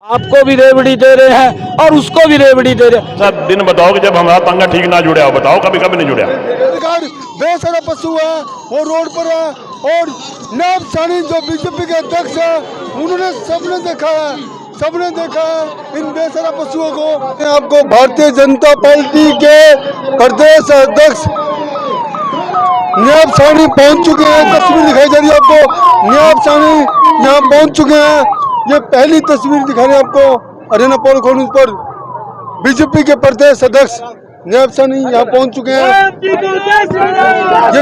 आपको भी रेवड़ी दे रहे हैं और उसको भी रेवड़ी दे रहे हैं। सर दिन बताओ कि जब हमारा पंगा ठीक ना जुड़ा हो, बताओ कभी कभी नहीं जुड़ा। बेसहारा पशु है वो रोड पर है और नायब सानी जो बीजेपी के अध्यक्ष है उन्होंने सबने देखा है इन बेसहारा पशुओं को। आपको भारतीय जनता पार्टी के प्रदेश अध्यक्ष नायब सानी पहुंच चुके हैं। तस्वीर दिखाई जा रही है आपको, नायब सानी यहाँ पहुंच चुके हैं। ये पहली तस्वीर दिखा रहे हैं आपको हरियाणा पोल कॉन्फ्रेंस पर। बीजेपी के प्रदेश अध्यक्ष नायब सानी यहाँ पहुंच चुके हैं। ये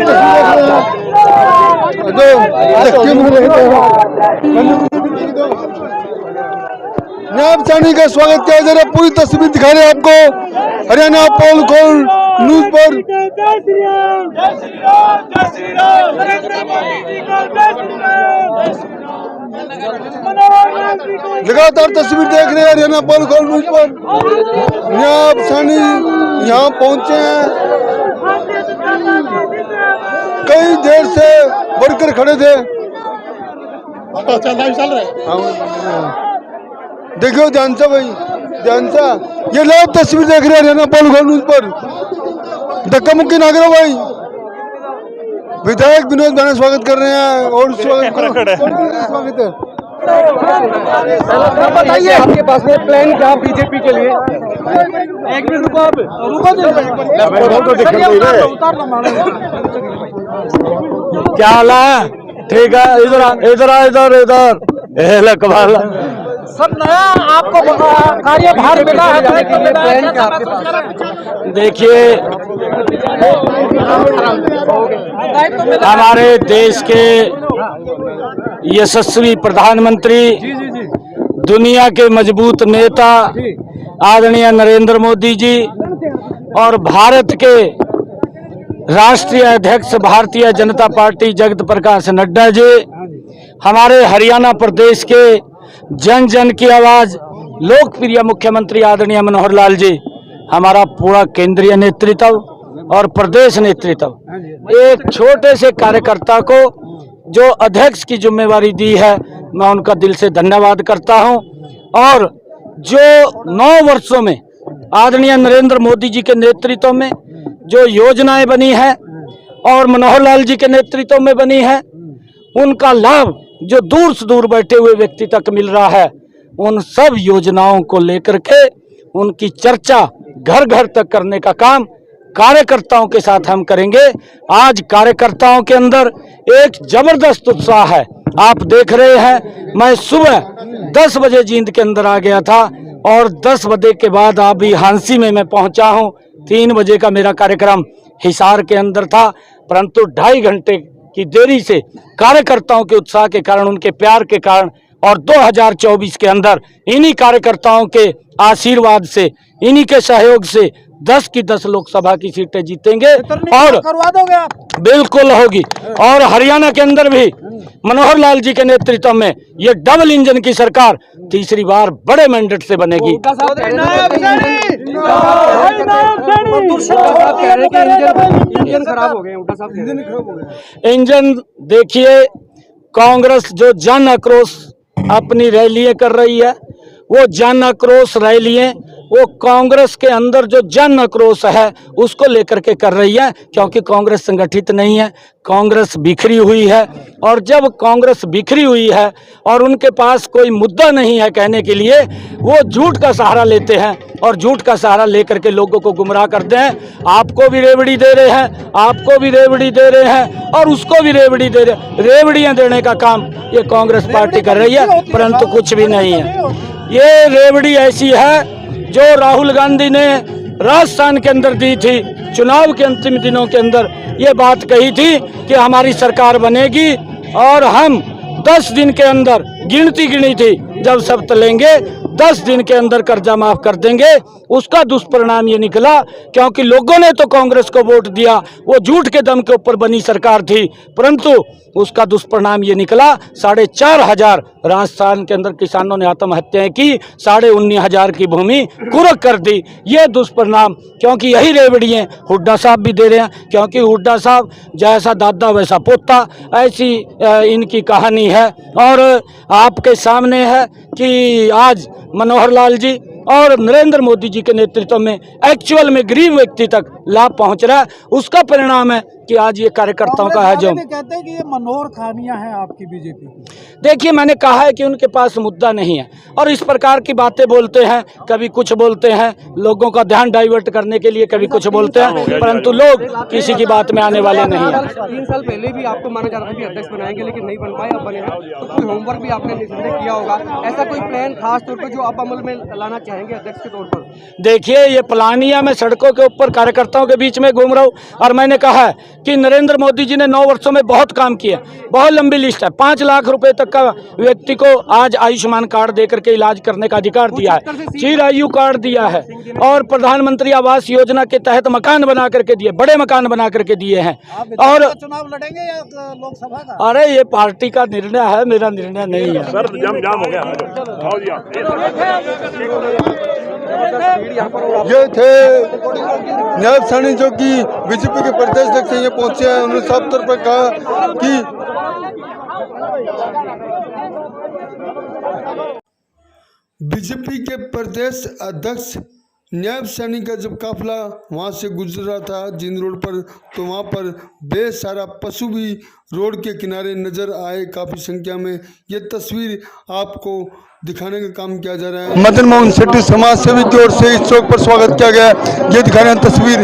नायब सानी का स्वागत किया जा रहा है। पूरी तस्वीर दिखा रहे हैं आपको हरियाणा पोल खोल न्यूज पर। लगातार तस्वीर देख रहे हैं हरियाणा पोल खोल न्यूज पर। नायब सानी यहाँ पहुंचे हैं। कई देर से वर्कर खड़े थे। चल रहे देखियो ध्यान से भाई, ध्यान से। ये लाइव तस्वीर देख रहे हैं हरियाणा पोल खोल न्यूज पर। धक्का मुक्की ना करो भाई। विधायक विनोद भाई स्वागत कर रहे हैं और स्वागत है। बताइए आपके पास में प्लान क्या बीजेपी के लिए? एक मिनट रुको, आप क्या हाल है? ठीक है, इधर सब नया आपको कार्यभार मिला है। देखिए, हमारे देश के यशस्वी प्रधानमंत्री, दुनिया के मजबूत नेता आदरणीय नरेंद्र मोदी जी और भारत के राष्ट्रीय अध्यक्ष भारतीय जनता पार्टी जगत प्रकाश नड्डा जी, हमारे हरियाणा प्रदेश के जन जन की आवाज लोकप्रिय मुख्यमंत्री आदरणीय मनोहर लाल जी, हमारा पूरा केंद्रीय नेतृत्व और प्रदेश नेतृत्व एक छोटे से कार्यकर्ता को जो अध्यक्ष की जिम्मेवारी दी है, मैं उनका दिल से धन्यवाद करता हूं। और जो 9 वर्षों में आदरणीय नरेंद्र मोदी जी के नेतृत्व में जो योजनाएं बनी है और मनोहर लाल जी के नेतृत्व में बनी है, उनका लाभ जो दूर से दूर बैठे हुए व्यक्ति तक मिल रहा है, उन सब योजनाओं को लेकर के उनकी चर्चा घर घर तक करने का काम कार्यकर्ताओं के साथ हम करेंगे। आज कार्यकर्ताओं के अंदर एक जबरदस्त उत्साह है। आप देख रहे हैं, मैं सुबह 10 बजे जींद के अंदर आ गया था और 10 बजे के बाद अभी हांसी में मैं पहुंचा हूं। 3 बजे का मेरा कार्यक्रम हिसार के अंदर था, परंतु 2.5 घंटे की देरी से कार्यकर्ताओं के उत्साह के कारण, उनके प्यार के कारण और 2024 के अंदर इन्हीं कार्यकर्ताओं के आशीर्वाद से, इन्हीं के सहयोग से 10 की 10 लोकसभा की सीटें जीतेंगे और करवा दोगे आप? बिल्कुल होगी। और हरियाणा के अंदर भी मनोहर लाल जी के नेतृत्व में ये डबल इंजन की सरकार तीसरी बार बड़े मैंडेट से बनेगी। इंजन खराब हो गए। इंजन देखिए, कांग्रेस जो जन आक्रोश अपनी रैलियां कर रही है, वो जन आक्रोश रैलियां वो कांग्रेस के अंदर जो जन आक्रोश है उसको लेकर के कर रही है, क्योंकि कांग्रेस संगठित नहीं है, कांग्रेस बिखरी हुई है। और जब कांग्रेस बिखरी हुई है और उनके पास कोई मुद्दा नहीं है कहने के लिए, वो झूठ का सहारा लेते हैं और झूठ का सहारा लेकर के लोगों को गुमराह करते हैं। आपको भी रेवड़ी दे रहे हैं, आपको भी रेवड़ी दे रहे हैं और उसको भी रेवड़ी दे रहे हैं। रेवड़ियां देने का काम ये कांग्रेस पार्टी कर रही है, परंतु कुछ भी नहीं है। ये रेवड़ी ऐसी है जो राहुल गांधी ने राजस्थान के अंदर दी थी, चुनाव के अंतिम दिनों के अंदर ये बात कही थी कि हमारी सरकार बनेगी और हम 10 दिन के अंदर गिनती गिनी थी, जब सब तलेंगे 10 दिन के अंदर कर्जा माफ कर देंगे। उसका दुष्परिणाम ये निकला, क्योंकि लोगों ने तो कांग्रेस को वोट दिया, वो झूठ के दम के ऊपर बनी सरकार थी, परंतु उसका दुष्परिणाम ये निकला 4,500 राजस्थान के अंदर किसानों ने आत्महत्याएं की, 19,500 की भूमि कुरक कर दी। ये दुष्परिणाम, क्योंकि यही रेवड़ियाँ हुड्डा साहब भी दे रहे हैं, क्योंकि हुड्डा साहब जैसा दादा वैसा पोता, ऐसी इनकी कहानी है। और आपके सामने है कि आज मनोहर लाल जी और नरेंद्र मोदी जी के नेतृत्व में एक्चुअल में गरीब व्यक्ति तक लाभ पहुंच रहा है। उसका परिणाम है कि आज ये कार्यकर्ताओं का है जो कहते हैं कि ये मनोहर खामियां हैं आपकी बीजेपी की। देखिए, मैंने कहा है कि उनके पास मुद्दा नहीं है और इस प्रकार की बातें बोलते हैं, कभी कुछ बोलते हैं लोगों का ध्यान डाइवर्ट करने के लिए, कभी कुछ बोलते हैं, परंतु लोग किसी की बात में आने वाले नहीं हैं। 3 साल पहले भी आपको माना जा रहा था कि अध्यक्ष बनाएंगे, लेकिन नहीं बन पाए, अब बने हैं। तो कोई होमवर्क भी आपने निसंदेह किया होगा, ऐसा कोई प्लान खास तौर पर जो आप अमल में लाना चाहेंगे अध्यक्ष के तौर पर? देखिए, ये प्लान ही है। मैं सड़कों के ऊपर कार्यकर्ताओं के बीच में घूम रहा हूँ और मैंने कहा है कि नरेंद्र मोदी जी ने 9 वर्षों में बहुत काम किया, बहुत लंबी लिस्ट है। 5 लाख रुपए तक का व्यक्ति को आज आयुष्मान कार्ड देकर के इलाज करने का अधिकार दिया है, चिरायु कार्ड दिया है और प्रधानमंत्री आवास योजना के तहत मकान बना करके दिए, बड़े मकान बना करके दिए हैं। और चुनाव लड़ेंगे या लोकसभा का? अरे ये पार्टी का निर्णय है, मेरा निर्णय नहीं है। सर जाम हो गया। आओ जी आप। ये थे नायब साहनी जो कि बीजेपी के प्रदेश अध्यक्ष ये पहुंचे हैं। उन्होंने साफ तौर पर कहा कि बीजेपी के प्रदेश अध्यक्ष नायब साहनी का जब काफिला वहां से गुजर रहा था जिन रोड पर, तो वहां पर बेसारा पशु भी रोड के किनारे नजर आए काफी संख्या में। ये तस्वीर आपको दिखाने का काम किया जा रहा है। मदन मोहन शेट्टी समाज सेवी की ओर से इस चौक पर स्वागत किया गया। ये दिखा रहे हैं तस्वीर।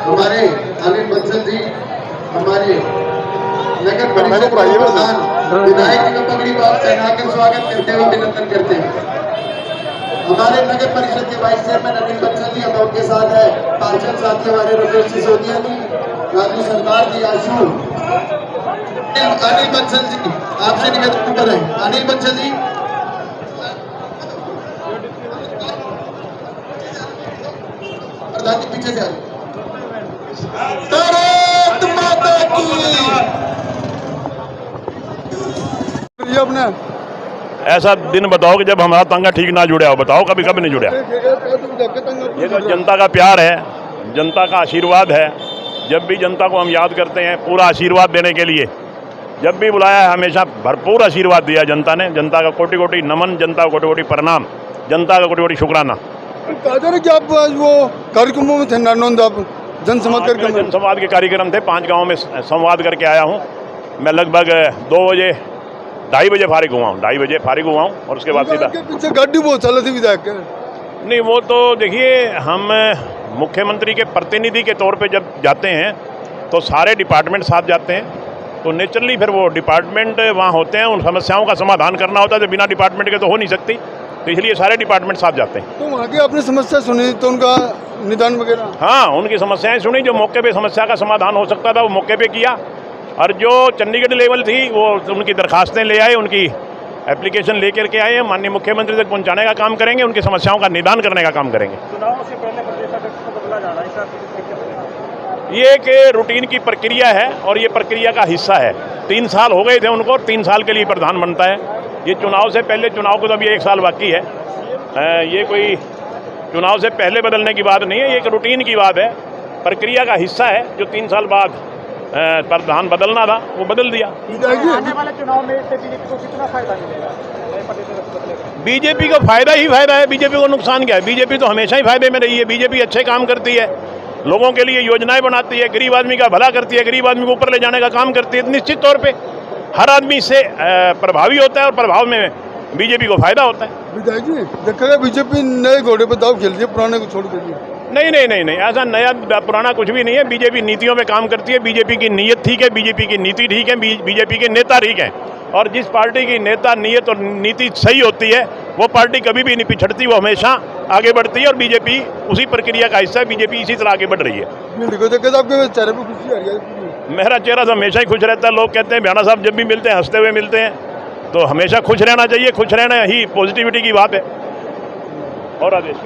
हमारे अनिल बंसल जी, हमारे नगर परिषद प्रधान विधायक जी का पगड़ी बात पहनाकर स्वागत करते हुए अभिनंदन करते हैं। हमारे नगर परिषद के वाइस चेयरमैन अनिल बंसल जी, हम उनके साथ है पार्षद साथी हमारे रमेश सिसोदिया जी, राजू सरकार जी, आशु। अनिल बंसल जी, आपसे निवेदन कर रहे हैं। अनिल बंसल जी, प्रधान जी पीछे से आइए। भारत माता की। अपने ऐसा दिन बताओ कि जब हमारा तंगा ठीक ना जुड़ा हो, बताओ कभी कभी नहीं जुड़ा। ये तो जनता का प्यार है, जनता का आशीर्वाद है। जब भी जनता को हम याद करते हैं पूरा आशीर्वाद देने के लिए, जब भी बुलाया है हमेशा भरपूर आशीर्वाद दिया जनता ने। जनता का कोटि कोटि नमन, जनता का कोटि कोटि प्रणाम, जनता का कोटि कोटि शुक्राना। कि आप वो कार्यक्रमों में थे नानोंद, आप जनसंवाद के कार्यक्रम थे, 5 गाँव में संवाद करके आया हूँ। मैं लगभग 2-2:30 बजे फारिग हुआ हूँ, 2:30 बजे फारिग हुआ हूँ और उसके बाद सीधा पीछे गाड़ी बहुत चल थी विधायक। नहीं, वो तो देखिए, हम मुख्यमंत्री के प्रतिनिधि के तौर पे जब जाते हैं तो सारे डिपार्टमेंट साथ जाते हैं, तो नेचुरली फिर वो डिपार्टमेंट वहाँ होते हैं, उन समस्याओं का समाधान करना होता है जो बिना डिपार्टमेंट के तो हो नहीं सकती, तो इसलिए सारे डिपार्टमेंट साथ जाते हैं। तो वहाँ की आपने समस्या सुनी तो उनका निदान वगैरह? हाँ, उनकी समस्याएं सुनी, जो मौके पे समस्या का समाधान हो सकता था वो मौके पे किया, और जो चंडीगढ़ लेवल थी वो उनकी दरखास्तें ले आए, उनकी एप्लीकेशन लेकर के आए हैं, माननीय मुख्यमंत्री तक पहुंचाने का काम करेंगे, उनकी समस्याओं का निदान करने का काम करेंगे। चुनाव से पहले प्रदेश अध्यक्ष को बदला जा रहा है, ये एक रूटीन की प्रक्रिया है और ये प्रक्रिया का हिस्सा है। 3 साल हो गए थे उनको, 3 साल के लिए प्रधान बनता है। ये चुनाव से पहले, चुनाव को तो अभी 1 साल बाकी है, ये कोई चुनाव से पहले बदलने की बात नहीं है, ये एक रूटीन की बात है, प्रक्रिया का हिस्सा है। जो 3 साल बाद प्रधान बदलना था वो बदल दिया। आने वाले चुनाव में बीजेपी को कितना फायदा मिलेगा? बीजेपी को फायदा ही फायदा है, बीजेपी को नुकसान क्या है? बीजेपी तो हमेशा ही फायदे में रही है। बीजेपी अच्छे काम करती है, लोगों के लिए योजनाएं बनाती है, गरीब आदमी का भला करती है, गरीब आदमी को ऊपर ले जाने का काम करती है। निश्चित तौर पे हर आदमी इससे प्रभावी होता है और प्रभाव में बीजेपी को फायदा होता है। विधायक जी, देखा गया बीजेपी नए घोड़े पर दाव खेल रही है, पुराने को छोड़ कर दिया। नहीं नहीं नहीं नहीं, ऐसा नया पुराना कुछ भी नहीं है। बीजेपी नीतियों पे काम करती है, बीजेपी की नीयत ठीक है, बीजेपी की नीति ठीक है, बीजेपी के नेता ठीक हैं। और जिस पार्टी की नेता नीयत और नीति सही होती है वो पार्टी कभी भी नहीं पिछड़ती, वो हमेशा आगे बढ़ती है। और बीजेपी उसी प्रक्रिया का हिस्सा है, बीजेपी इसी तरह आगे बढ़ रही है। आपके चेहरे पे खुशी आ रही है? मेरा चेहरा तो हमेशा ही खुश रहता है। लोग कहते हैं भ्याणा साहब जब भी मिलते हैं हंसते हुए मिलते हैं, तो हमेशा खुश रहना चाहिए। खुश रहना ही पॉजिटिविटी की बात है। और आदेश